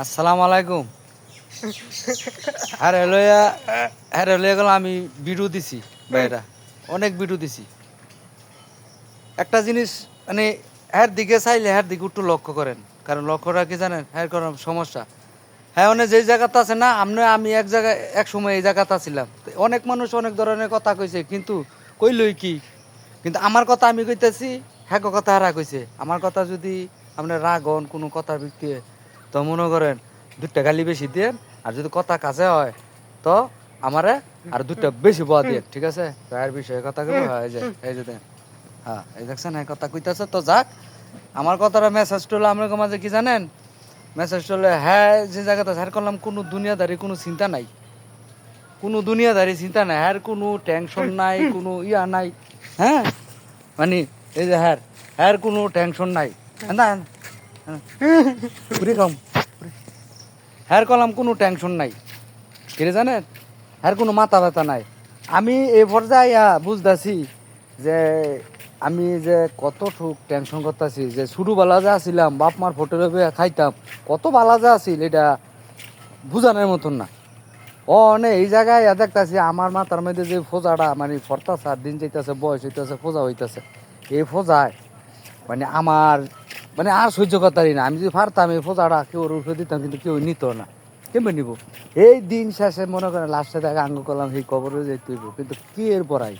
আসসালামু আলাইকুম। হ্যাঁ লইয়া গেল আমি ভিডিও দিছি ভাইরা, অনেক ভিডিও দিছি। একটা জিনিস মানে হ্যার দিকে চাইলে হ্যার দিকে একটু লক্ষ্য করেন, কারণ লক্ষ্যটা কি জানেন, হ্যার কোনো সমস্যা। হ্যাঁ অনেক যেই জায়গাতে আছে না, আমি এক জায়গায় এক সময় এই জায়গাতে ছিলাম, অনেক মানুষ অনেক ধরনের কথা কইছে, কিন্তু কইলই কি, কিন্তু আমার কথা আমি কইতেছি, হ্যাঁ কথা হারা কইছে। আমার কথা যদি আপনার রাগ হন কোনো কথার ভিত্তি, তো মনে করেন দুধটা গালি বেশি দেন, আর যদি কথা কাছে হয় তো আমারে আর দুধটা বেশি বয়া দিয়ে, ঠিক আছে? তো এর বিষয়ে কথা কইব, হ্যাঁ এই যে দেন, হ্যাঁ এই দেখছেন হ্যাঁ কথা কইতেছে। তো যাক, আমার কথাটা মেসেজ হলো আপনার মাঝে কি জানেন, মেসেজ হলো হ্যাঁ যে জায়গাতে হ্যার করলাম কোনো দুনিয়াদারি কোনো চিন্তা নাই, কোনো দুনিয়াদারি চিন্তা নাই, হ্যার কোনো টেনশন নাই, কোনো ইয়া নাই। হ্যাঁ মানে এই যে হ্যার হ্যার কোনো টেনশন নাই, না কম হ্যার কলাম কোনো টেনশন নাই, কে জানেন, হ্যার কোনো মাথা ব্যথা নাই। আমি এই পর্যায়ে বুঝতেছি যে আমি যে কতটুক টেনশন করতেছি, যে ছোটোবেলা যা ছিলাম বাপ মার ফটো খাইতাম, কত বালা যা আছিল এটা বুঝানোর মতন না। এই জায়গায় দেখতেছি আমার মাথার মধ্যে যে ফোজাটা মানে ফরতাছে, আর দিন যাইতেছে, বয়স হইতেছে, ফোজা হইতেছে, এই ফোজায় মানে আমার মানে আর সহ্য করতারি না। আমি যদি পারতাম এই ফোজাটা কেউ উঠে দিতাম, কিন্তু কেউ নিত না। কেমন নিব? এই দিন শেষে মনে করেন লাস্টে দেখা আঙ্গ করলাম সেই কবরে যেতে হইব, কিন্তু কি এর পড়াই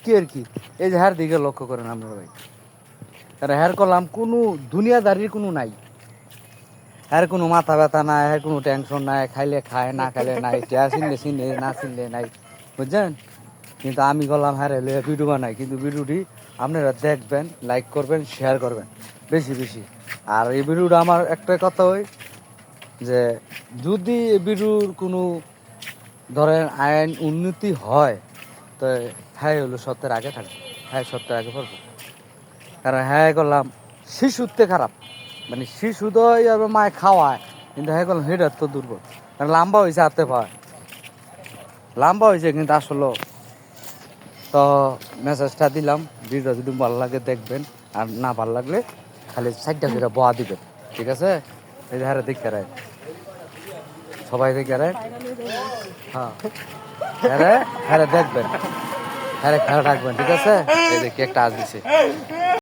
কি আর কি। এই যে হ্যার দিকে লক্ষ্য করেন আপনার ভাই, তারা হ্যার করলাম কোনো দুনিয়াদারির কোনো নাই, হ্যার কোনো মাথা ব্যথা নাই, হ্যার কোনো টেনশন নাই, খাইলে খায় না খাইলে নাই, টেয়া চিনলে চিনলে না চিনলে নাই, বুঝছেন? কিন্তু আমি বললাম হ্যাঁ রে ভিডিও বানাই, কিন্তু ভিডিওটি আপনারা দেখবেন, লাইক করবেন, শেয়ার করবেন বেশি বেশি। আর এই ভিডিওটা আমার একটা কথা হয় যে যদি এই ভিডিওর কোনো ধরেন আইন উন্নতি হয়, তো হ্যাঁ হলো সত্যের আগে থাকবে, হ্যাঁ সত্যের আগে পড়বো। কারণ হ্যাঁ করলাম শিশুতে খারাপ, মানে শিশু তো মায় খাওয়ায়, কিন্তু হ্যাঁ করলাম হেটার তো দুর্বল, কারণ লম্বা হয়েছে হাতে পায়, লম্বা হয়েছে কিন্তু আসলে। তো মেসেজটা দিলাম, ভিডিওটা যদি ভালো লাগে দেখবেন, আর না ভালো লাগলে খালি সাইডটা করে বয়া দিবেন, ঠিক আছে? এই যে হ্যাঁ দেখতে রায়, সবাই দেখে রায়, হ্যাঁ হ্যাঁ হ্যাঁ দেখবেন, হ্যাঁ খেয়াল রাখবেন, ঠিক আছে? এই যে কেকটা আজ দিছে।